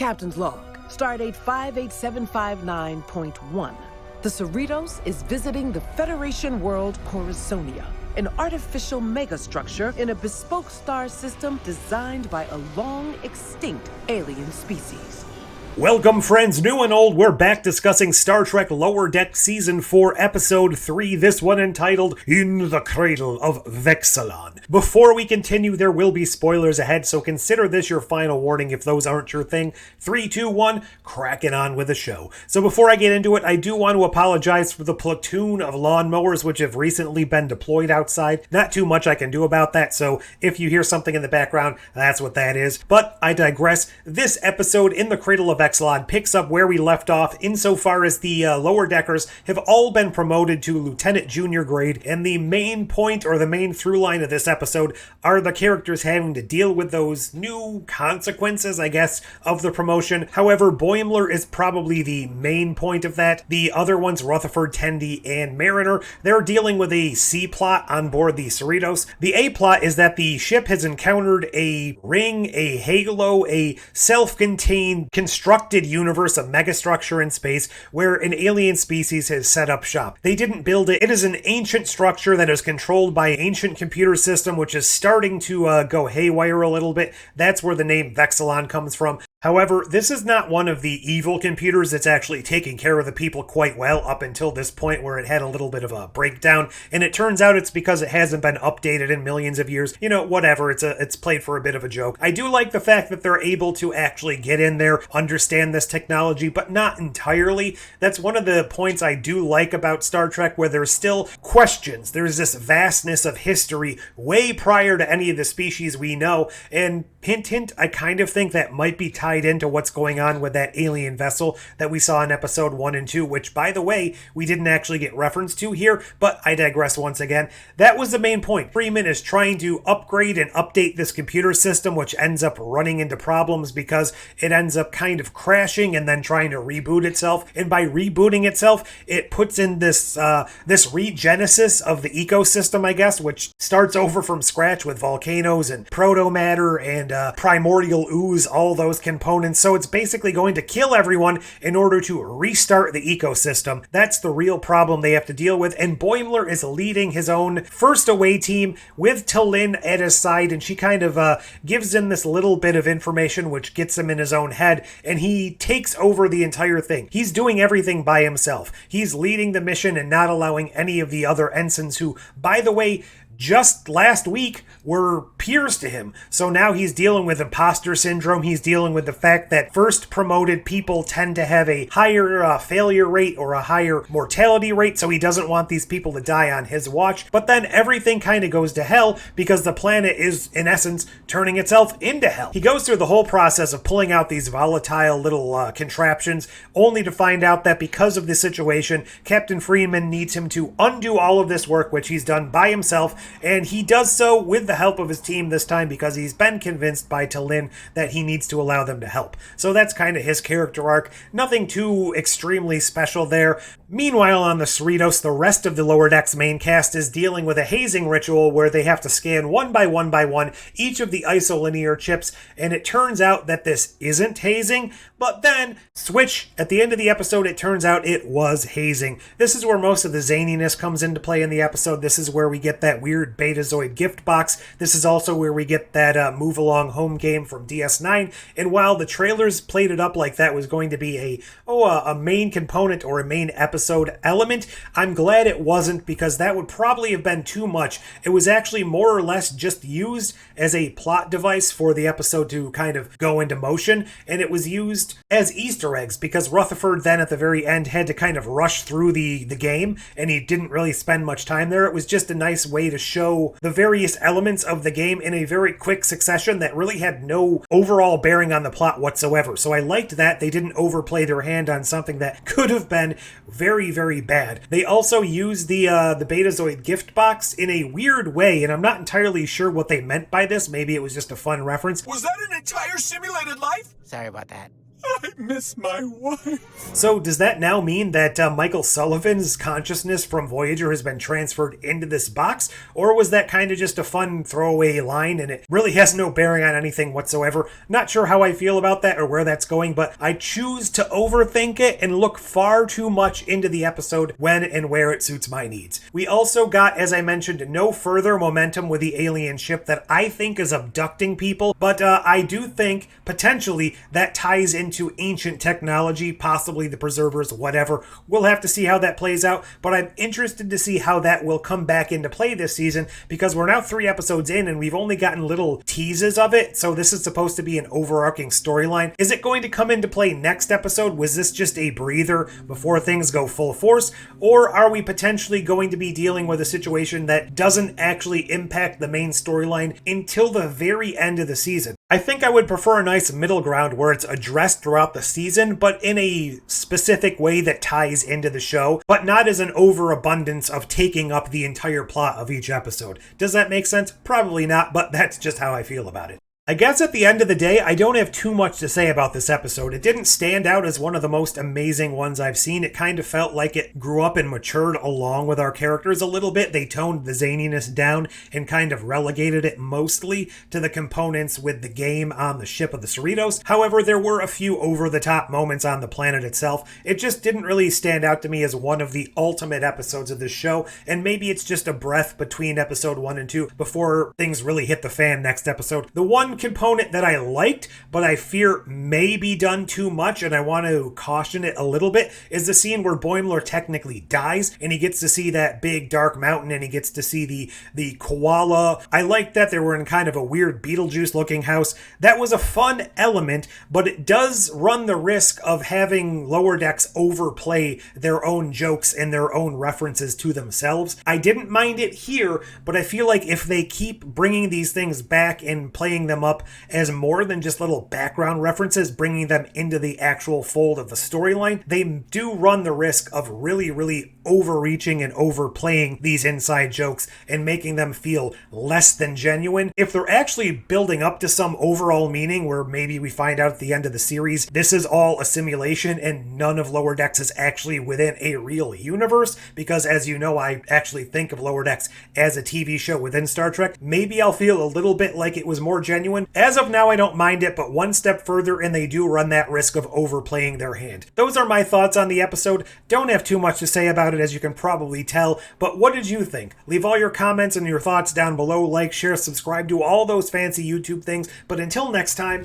Captain's log, stardate 58759.1. The Cerritos is visiting the Federation world Corusconia, an artificial megastructure in a bespoke star system designed by a long-extinct alien species. Welcome, friends, new and old. We're back discussing Star Trek Lower Deck Season 4, Episode 3, this one entitled In the Cradle of Vexilon. Before we continue, there will be spoilers ahead, so consider this your final warning if those aren't your thing. 3, 2, 1, cracking on with the show. So before I get into it, I do want to apologize for the platoon of lawnmowers which have recently been deployed outside. Not too much I can do about that, so if you hear something in the background, that's what that is. But I digress. This episode, In the Cradle of Vexilon, picks up where we left off insofar as the lower deckers have all been promoted to lieutenant junior grade, and the main point or the main through line of this episode are the characters having to deal with those new consequences, I guess, of the promotion. However, Boimler is probably the main point of that. The other ones, Rutherford, Tendi, and Mariner, they're dealing with a C plot on board the Cerritos. The A plot is that the ship has encountered a ring, a halo, a self-contained constructed universe of megastructure in space where an alien species has set up shop. They didn't build it. It is an ancient structure that is controlled by an ancient computer system which is starting to go haywire a little bit. That's where the name Vexilon comes from. However, this is not one of the evil computers that's actually taking care of the people quite well up until this point where it had a little bit of a breakdown, and it turns out it's because it hasn't been updated in millions of years. You know, whatever, it's played for a bit of a joke. I do like the fact that they're able to actually get in there, understand this technology, but not entirely. That's one of the points I do like about Star Trek, where there's still questions. There's this vastness of history way prior to any of the species we know, and hint, hint, I kind of think that might be tied into what's going on with that alien vessel that we saw in episode 1 and 2, which, by the way, we didn't actually get reference to here, but I digress once again. That was the main point. Freeman is trying to upgrade and update this computer system, which ends up running into problems because it ends up kind of crashing and then trying to reboot itself, and by rebooting itself, it puts in this regenesis of the ecosystem, I guess, which starts over from scratch with volcanoes and proto-matter and primordial ooze, all those components, so it's basically going to kill everyone in order to restart the ecosystem. That's the real problem they have to deal with, and Boimler is leading his own first away team with T'Lyn at his side, and she kind of gives him this little bit of information which gets him in his own head, and he takes over the entire thing. He's doing everything by himself. He's leading the mission and not allowing any of the other ensigns who, by the way, just last week were peers to him. So now he's dealing with imposter syndrome. He's dealing with the fact that first promoted people tend to have a higher failure rate or a higher mortality rate, so he doesn't want these people to die on his watch. But then everything kind of goes to hell because the planet is, in essence, turning itself into hell. He goes through the whole process of pulling out these volatile little contraptions, only to find out that because of the situation, Captain Freeman needs him to undo all of this work, which he's done by himself, and he does so with the help of his team this time because he's been convinced by T'Lyn that he needs to allow them to help. So that's kind of his character arc. Nothing too extremely special there. Meanwhile, on the Cerritos, the rest of the Lower Decks main cast is dealing with a hazing ritual where they have to scan one by one each of the isolinear chips, and it turns out that this isn't hazing, but then, switch, at the end of the episode, it turns out it was hazing. This is where most of the zaniness comes into play in the episode. This is where we get that weird Betazoid gift box. This is also where we get that move along home game from DS9, and while the trailers played it up like that was going to be a main component or a main episode element, I'm glad it wasn't, because that would probably have been too much. It was actually more or less just used as a plot device for the episode to kind of go into motion, and it was used as Easter eggs because Rutherford then at the very end had to kind of rush through the game, and he didn't really spend much time there. It was just a nice way to show the various elements of the game in a very quick succession that really had no overall bearing on the plot whatsoever. So I liked that they didn't overplay their hand on something that could have been very, very bad. They also used the Betazoid gift box in a weird way, and I'm not entirely sure what they meant by this. Maybe it was just a fun reference. Was that an entire simulated life? Sorry about that. I miss my wife. So does that now mean that Michael Sullivan's consciousness from Voyager has been transferred into this box? Or was that kind of just a fun throwaway line and it really has no bearing on anything whatsoever? Not sure how I feel about that or where that's going, but I choose to overthink it and look far too much into the episode when and where it suits my needs. We also got, as I mentioned, no further momentum with the alien ship that I think is abducting people, but I do think potentially that ties into ancient technology, possibly the preservers, whatever. We'll have to see how that plays out, but I'm interested to see how that will come back into play this season because we're now 3 episodes in and we've only gotten little teases of it, so this is supposed to be an overarching storyline. Is it going to come into play next episode? Was this just a breather before things go full force? Or are we potentially going to be dealing with a situation that doesn't actually impact the main storyline until the very end of the season? I think I would prefer a nice middle ground where it's addressed throughout the season, but in a specific way that ties into the show, but not as an overabundance of taking up the entire plot of each episode. Does that make sense? Probably not, but that's just how I feel about it. I guess at the end of the day, I don't have too much to say about this episode. It didn't stand out as one of the most amazing ones I've seen. It kind of felt like it grew up and matured along with our characters a little bit. They toned the zaniness down and kind of relegated it mostly to the components with the game on the ship of the Cerritos. However, there were a few over-the-top moments on the planet itself. It just didn't really stand out to me as one of the ultimate episodes of this show, and maybe it's just a breath between episode 1 and 2 before things really hit the fan next episode. The one component that I liked, but I fear may be done too much, and I want to caution it a little bit, is the scene where Boimler technically dies, and he gets to see that big dark mountain, and he gets to see the koala. I liked that they were in kind of a weird Beetlejuice-looking house. That was a fun element, but it does run the risk of having Lower Decks overplay their own jokes and their own references to themselves. I didn't mind it here, but I feel like if they keep bringing these things back and playing them up as more than just little background references, bringing them into the actual fold of the storyline, they do run the risk of really overreaching and overplaying these inside jokes and making them feel less than genuine. If they're actually building up to some overall meaning where maybe we find out at the end of the series this is all a simulation and none of Lower Decks is actually within a real universe, because as you know, I actually think of Lower Decks as a TV show within Star Trek, maybe I'll feel a little bit like it was more genuine. As of now, I don't mind it, but one step further and they do run that risk of overplaying their hand. Those are my thoughts on the episode. Don't have too much to say about it, as you can probably tell, but what did you think? Leave all your comments and your thoughts down below. Like, share, subscribe, do all those fancy YouTube things, but until next time...